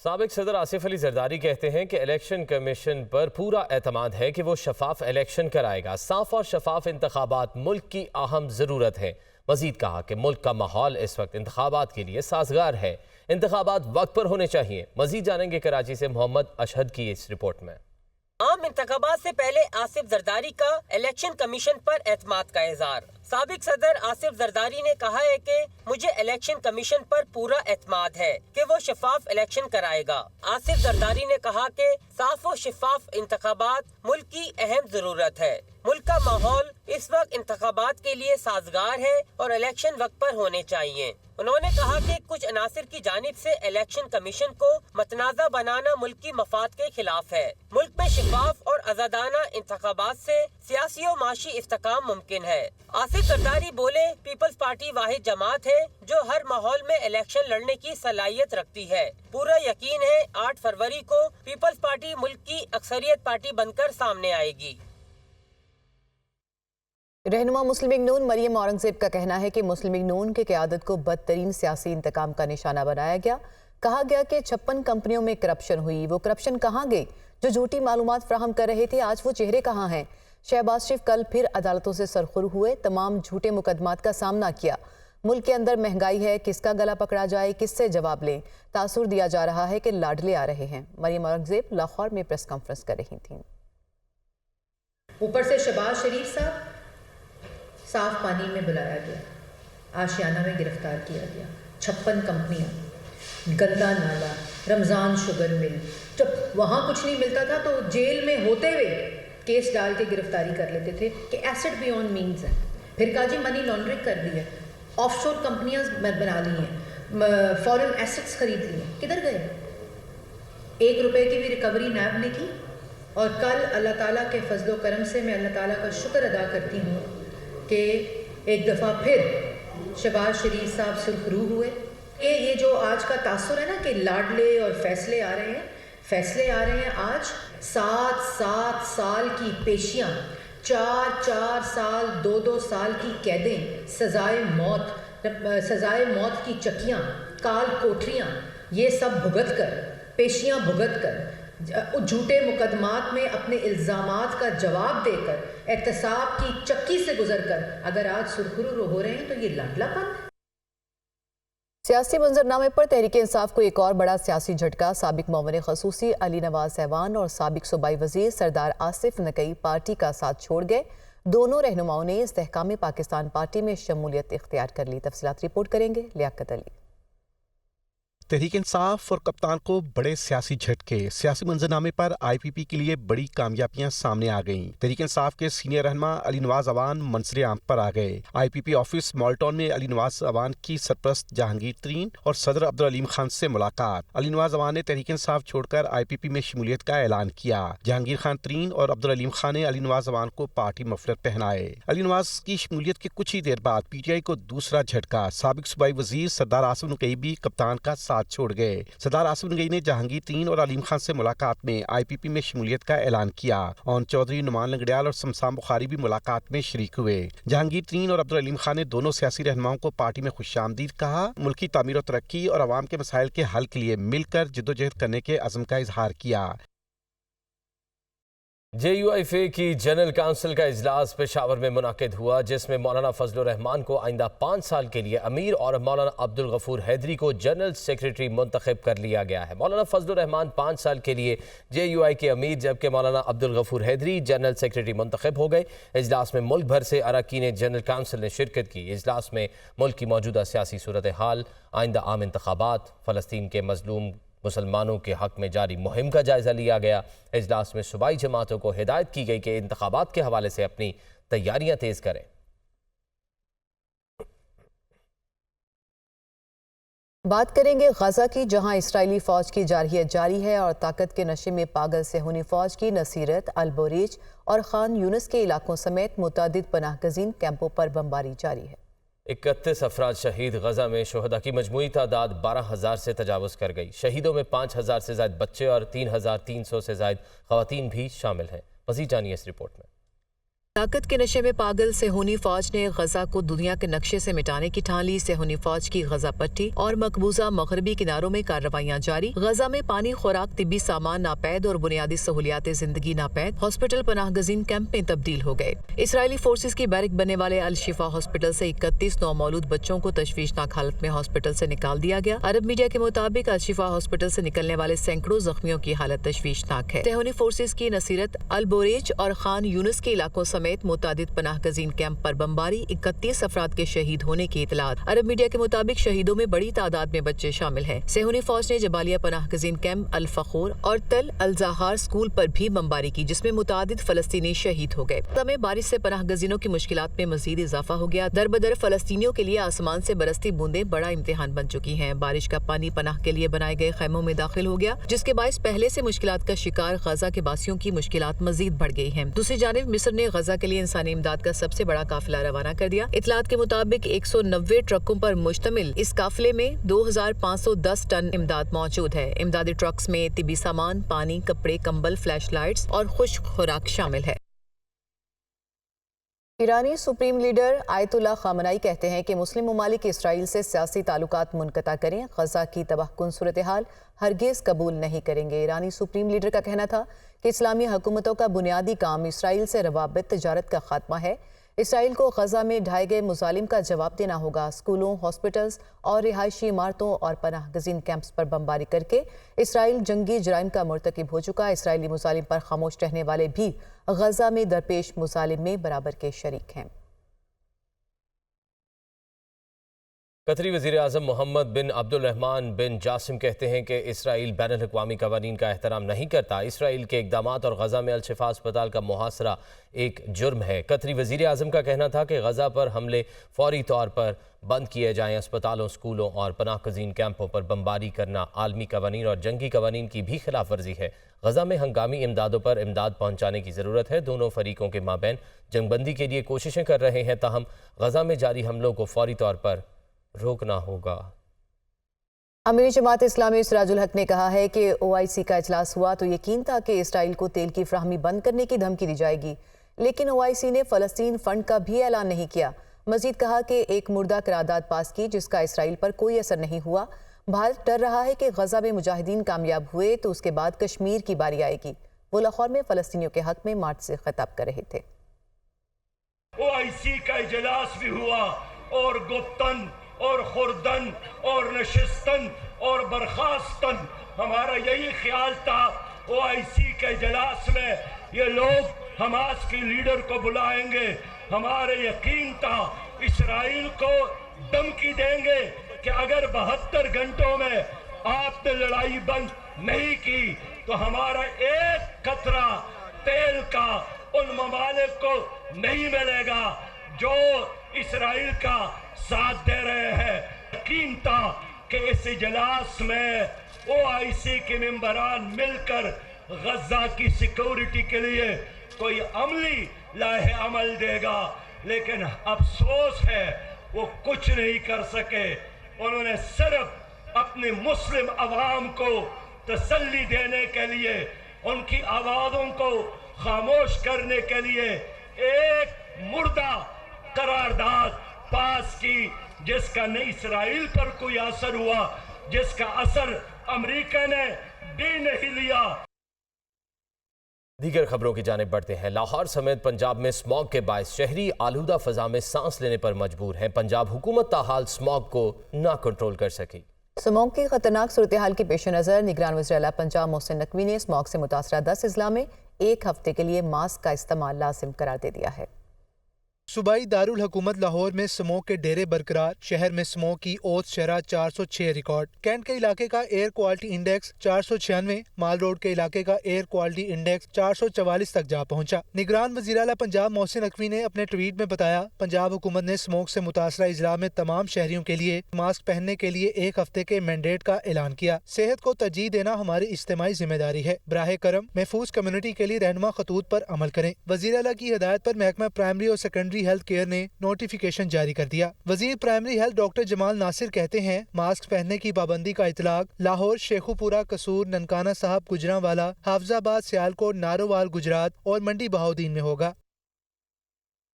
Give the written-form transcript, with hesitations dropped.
سابق صدر آصف علی زرداری کہتے ہیں کہ الیکشن کمیشن پر پورا اعتماد ہے کہ وہ شفاف الیکشن کرائے گا۔ صاف اور شفاف انتخابات ملک کی اہم ضرورت ہے۔ مزید کہا کہ ملک کا ماحول اس وقت انتخابات کے لیے سازگار ہے۔ انتخابات وقت پر ہونے چاہیے۔ مزید جانیں گے کراچی سے محمد اشہد کی اس رپورٹ میں۔ عام انتخابات سے پہلے آصف زرداری کا الیکشن کمیشن پر اعتماد کا اظہار۔ سابق صدر آصف زرداری نے کہا ہے کہ مجھے الیکشن کمیشن پر پورا اعتماد ہے کہ وہ شفاف الیکشن کرائے گا۔ آصف زرداری نے کہا کہ صاف و شفاف انتخابات ملک کی اہم ضرورت ہے۔ ملک کا ماحول اس وقت انتخابات کے لیے سازگار ہے اور الیکشن وقت پر ہونے چاہیے۔ انہوں نے کہا کہ کچھ عناصر کی جانب سے الیکشن کمیشن کو متنازع بنانا ملکی مفاد کے خلاف ہے۔ ملک میں شفاف اور آزادانہ انتخابات سے سیاسی و معاشی استحکام ممکن ہے۔ آصف زرداری بولے، پیپلز پارٹی واحد جماعت ہے جو ہر ماحول میں الیکشن لڑنے کی صلاحیت رکھتی ہے۔ پورا یقین ہے 8 فروری کو پیپلز پارٹی ملک کی اکثریت پارٹی بن کر سامنے آئے گی۔ رہنما مسلم لیگ نون مریم اورنگزیب کا کہنا ہے کہ مسلم لیگ نون کی قیادت کو بدترین سیاسی انتقام کا نشانہ بنایا گیا۔ کہا گیا کہ 56 کمپنیوں میں کرپشن ہوئی، وہ کرپشن کہاں گئی؟ جو جھوٹی معلومات فراہم کر رہے تھے آج وہ چہرے کہاں ہیں؟ شہباز شریف کل پھر عدالتوں سے سرخرو ہوئے، تمام جھوٹے مقدمات کا سامنا کیا۔ ملک کے اندر مہنگائی ہے، کس کا گلا پکڑا جائے، کس سے جواب لیں؟ تاثر دیا جا رہا ہے کہ لاڈلے آ رہے ہیں۔ مریم اورنگزیب لاہور میں پریس کانفرنس کر رہی تھیں۔ اوپر سے شہباز شریف صاحب صاف پانی میں بلایا گیا، آشیانہ میں گرفتار کیا گیا۔ 56 کمپنیاں، گندا نالا، رمضان شوگر مل، جب وہاں کچھ نہیں ملتا تھا تو جیل میں ہوتے ہوئے کیس ڈال کے گرفتاری کر لیتے تھے کہ ایسٹ بیونڈ مینز ہے۔ پھر کہا جی منی لانڈرنگ کر دی ہے، آف شور کمپنیاں بنا لی ہیں، فورن ایسٹس خرید لی ہیں۔ کدھر گئے؟ 1 روپے کی بھی ریکوری نیب نے کی۔ اور کل اللہ تعالیٰ کے فضل و کرم سے میں اللہ تعالیٰ کا شکر ادا کرتی ہوں کہ ایک دفعہ پھر شہباز شریف صاحب سرخرو ہوئے۔ یہ جو آج کا تاثر ہے نا کہ لاڈلے اور فیصلے آ رہے ہیں آج 7 سال کی پیشیاں، 4 سال 2 سال کی قیدیں، سزائے موت کی چکیاں، کال کوٹریاں، یہ سب بھگت کر، پیشیاں بھگت کر، جھوٹے مقدمات میں اپنے الزامات کا جواب دے کر، احتساب کی چکی سے گزر کر اگر آج سرخرو ہو رہے ہیں تو یہ لاڈلا پن ہے۔ سیاسی منظرنامے پر تحریک انصاف کو ایک اور بڑا سیاسی جھٹکا۔ سابق معاون خصوصی علی نواز ایوان اور سابق صوبائی وزیر سردار آصف نقئی پارٹی کا ساتھ چھوڑ گئے۔ دونوں رہنماؤں نے استحکام پاکستان پارٹی میں شمولیت اختیار کر لی۔ تفصیلات رپورٹ کریں گے لیاقت علی۔ تحریک انصاف اور کپتان کو بڑے سیاسی جھٹکے۔ سیاسی منظرنامے پر آئی پی پی کے لیے بڑی کامیابیاں سامنے آ گئیں۔ تحریک انصاف کے سینئر رہنما علی نواز ایوان منظر عام پر آ گئے۔ آئی پی پی آفس مالٹون میں علی نواز ایوان کی سرپرست جہانگیر ترین اور صدر عبدالعلیم خان سے ملاقات۔ علی نواز ایوان نے تحریک انصاف چھوڑ کر آئی پی پی میں شمولیت کا اعلان کیا۔ جہانگیر خان ترین اور عبدالعلیم خان نے علی نواز ایوان کو پارٹی مفلر پہنائے۔ علی نواز کی شمولیت کے کچھ ہی دیر بعد پی ٹی آئی کو دوسرا جھٹکا۔ سابق صوبائی وزیر سردار آصف نقئی بھی کپتان کا ساتھ چھوڑ گئے۔ سردار آصف نقئی نے جہانگیر ترین اور علیم خان سے ملاقات میں آئی پی پی میں شمولیت کا اعلان کیا۔ اون چودھری، نعمان لنگڑیال اور شمشان بخاری بھی ملاقات میں شریک ہوئے۔ جہانگیر ترین اور عبدالعلیم خان نے دونوں سیاسی رہنماؤں کو پارٹی میں خوش آمدید کہا۔ ملکی تعمیر و ترقی اور عوام کے مسائل کے حل کے لیے مل کر جدوجہد کرنے کے عزم کا اظہار کیا۔ جے یو آئی فے کی جنرل کونسل کا اجلاس پشاور میں منعقد ہوا، جس میں مولانا فضل الرحمان کو آئندہ 5 سال کے لیے امیر اور مولانا عبدالغفور حیدری کو جنرل سیکریٹری منتخب کر لیا گیا ہے۔ مولانا فضل الرحمان 5 سال کے لیے جے یو آئی کے امیر جبکہ مولانا عبدالغفور حیدری جنرل سیکریٹری منتخب ہو گئے۔ اجلاس میں ملک بھر سے اراکین جنرل کونسل نے شرکت کی۔ اجلاس میں ملک کی موجودہ سیاسی صورتحال، آئندہ عام انتخابات، فلسطین کے مظلوم مسلمانوں کے حق میں جاری مہم کا جائزہ لیا گیا۔ اجلاس میں صوبائی جماعتوں کو ہدایت کی گئی کہ انتخابات کے حوالے سے اپنی تیاریاں تیز کریں۔ بات کریں گے غزہ کی، جہاں اسرائیلی فوج کی جارحیت جاری ہے اور طاقت کے نشے میں پاگل صہیونی فوج کی نصیرت، البوریج اور خان یونس کے علاقوں سمیت متعدد پناہ گزین کیمپوں پر بمباری جاری ہے۔ 31 افراد شہید۔ غزہ میں شہداء کی مجموعی تعداد 12,000 سے تجاوز کر گئی۔ شہیدوں میں 5,000 سے زائد بچے اور 3,300 سے زائد خواتین بھی شامل ہیں۔ مزید جانیے اس رپورٹ میں۔ ताकत के नशे में पागल सेहूनी फौज ने गजा को दुनिया के नक्शे से मिटाने की ठान ली। सेहूनी फौज की गजा पट्टी और मकबूजा मगरबी किनारों में कार्रवाइयां जारी। गजा में पानी, खुराक, तिब्बी सामान नापैद और बुनियादी सहूलियात जिंदगी नापैद। हॉस्पिटल पनाहगजीन कैंप में तब्दील हो गए। इसराइली फोर्सेज की बैरक बनने वाले अल शिफा हॉस्पिटल से 31 नौमौलूद बच्चों को तशवीशनाक हालत में हॉस्पिटल से निकाल दिया गया। अरब मीडिया के मुताबिक अल शिफा हॉस्पिटल से निकलने वाले सैकड़ों जख्मियों की हालत तशवीशनाक है। सेहूनी फोर्सेज की नसीरत, अल बोरेज और खान यूनुस के इलाकों समेत मुतादिद पनाहगजीन कैंप पर बमबारी, 31 अफराद के शहीद होने की इतलात। अरब मीडिया के मुताबिक शहीदों में बड़ी तादाद में बच्चे शामिल हैं। सेहूनी फौज ने जबालिया पनाहगजीन कैंप, अल फखूर और तल अल ज़हार स्कूल पर भी बमबारी की, जिसमें मुतादिद फलस्तीनी शहीद हो गए। तमे बारिश से पनाहगजीनों की मुश्किलात में मजीद इजाफा हो गया। दर बदर फलस्तीनियों के लिए आसमान से बरसती बूंदें बड़ा इम्तिहान बन चुकी हैं। बारिश का पानी पनाह के लिए बनाए गए खैमों में दाखिल हो गया, जिसके बायस पहले से मुश्किलात का शिकार गजा के बासियों की मुश्किलात मजीद बढ़ गई हैं। दूसरी जानिब मिस्र ने गजा के लिए इंसानी इमदाद का सबसे बड़ा काफिला रवाना कर दिया। इतलात के मुताबिक 190 ट्रकों पर मुश्तमिल इस काफिले में 2510 टन इमदाद मौजूद है। इमदादी ट्रक्स में तिब्बी सामान, पानी, कपड़े, कंबल, फ्लैश लाइट्स और खुश्क खुराक शामिल है। ईरानी सुप्रीम लीडर आयतुल्लाह खामनाई कहते हैं कि मुस्लिम ममालिक इसराइल से सियासी ताल्लुकात मुनक़ता करें, गजा की तबाहकुन सूरत हाल हरगिज़ कबूल नहीं करेंगे। ईरानी सुप्रीम लीडर का कहना था कि इस्लामी हुकूमतों का बुनियादी काम इसराइल से रवाबित तिजारत का खात्मा है। इसराइल को गजा में ढाए गए मुजालिम का जवाब देना होगा। स्कूलों, हॉस्पिटल्स और रिहायशी इमारतों और पनाहगजीन कैंप्स पर बमबारी करके इसराइल जंगी जराइम का मुर्तकिब हो चुका। इसराइली मुजालिम पर खामोश रहने वाले भी गजा में दरपेश मुजालिम में बराबर के शरीक हैं। कतरी वज़ीर आज़म मोहम्मद बिन अब्दुलरहमान बिन जासिम कहते हैं कि इसराइल बैनुल अक़वामी क़वानीन का एहतराम नहीं करता। इसराइल के इक़दामात और गजा में अल शिफा अस्पताल का मुहासरा एक जुर्म है। कतरी वज़ीर आज़म का कहना था कि गजा पर हमले फौरी तौर पर बंद किए जाएँ। अस्पतालों, स्कूलों और पनाहगजीन कैंपों पर बमबारी करना आलमी क़वानीन और जंगी क़वानीन की भी खिलाफ वर्जी है। गजा में हंगामी इमदादों पर इमदाद पहुँचाने की ज़रूरत है। दोनों फरीकों के माबैन जंगबंदी के लिए कोशिशें कर रहे हैं, ताहम गजा में जारी हमलों को फौरी तौर पर रोकना होगा। अमीर जमात इस्लामी सिराजुल हक ने कहा है कि OIC का इजलास हुआ तो यकीन था कि इसराइल को तेल की फराहमी बंद करने की धमकी दी जाएगी, लेकिन OIC ने फ़लस्तीन फंड का भी ऐलान नहीं किया। मजीद कहा कि एक मुर्दा करारदाद पास की जिसका इसराइल पर कोई असर नहीं हुआ। भारत डर रहा है कि गजा में मुजाहिदीन कामयाब हुए तो उसके बाद कश्मीर की बारी आएगी। वो लाहौर में फ़लस्तीनियों के हक में मार्च से खिताब कर रहे थे। OIC का इजलास भी हुआ और गुप्तन और खुर्दन और नशिस्तन और बर्खास्तन हमारा यही ख्याल था। OIC के इजलास में ये लोग हमास के लीडर को बुलाएंगे। हमारे यकीन था इसराइल को धमकी देंगे कि अगर 72 घंटों में आपने लड़ाई बंद नहीं की तो हमारा एक कतरा तेल का उन ममालिक को नहीं मिलेगा जो इसराइल का साथ दे रहे हैं। यकीन था कि इस इजलास में OIC के मेंबरान मिलकर गजा की सिक्योरिटी के लिए कोई अमली लाहे अमल देगा, लेकिन अफसोस है वो कुछ नहीं कर सके। उन्होंने सिर्फ अपने मुस्लिम अवाम को तसल्ली देने के लिए, उनकी आवाज़ों को खामोश करने के लिए एक मुर्दा करारदाद पास की, जिसका न इसराइल पर कोई असर हुआ, जिसका असर अमेरिका ने भी नहीं लिया। दीगर खबरों की जानिब बढ़ते हैं। लाहौर समेत पंजाब में स्मॉग के बायस शहरी आलूदा फजा में सांस लेने पर मजबूर हैं। पंजाब हुकूमत ताहाल स्मॉग को ना कंट्रोल कर सकी। स्मॉग की खतरनाक सूरत हाल के पेश नज़र निगरान वज़ीर आला पंजाब मोहसिन नकवी ने स्मॉग से मुतासरा 10 अजला में 1 हफ्ते के लिए मास्क का इस्तेमाल लाजिम करार दे दिया है। सूबाई दारुल हुकूमत लाहौर में स्मोक के डेरे बरकरार। शहर में स्मोक की औसत शरह 406 रिकॉर्ड। कैंट के इलाके का एयर क्वालिटी इंडेक्स 496, माल रोड के इलाके का एयर क्वालिटी इंडेक्स 444 तक जा पहुंचा। निगरान वज़ीर आला पंजाब मोहसिन नकवी ने अपने ट्वीट में बताया, पंजाब हुकूमत ने स्मोक से मुतासरा इजला में तमाम शहरियों के लिए मास्क पहनने के लिए 1 हफ्ते के मैंडेट का ऐलान किया। सेहत को तरजीह देना हमारी इज्तिमाई जिम्मेदारी है। बराह करम महफूज कम्युनिटी के लिए रहनुमा खतूत पर अमल करें। वज़ीर आला की हिदायत पर महकमा प्राइमरी और सेकेंडरी हेल्थ केयर ने नोटिफिकेशन जारी कर दिया। वजीर primary health doctor Jamal Nasir कहते हैं, मास्क पहनने की पाबंदी का इतलाक लाहौर, शेखुपुरा, कसूर, ननकाना साहब, गुजरांवाला, हाफजाबाद, सियालकोट, नारोवाल, गुजरात और मंडी बहाउद्दीन में होगा।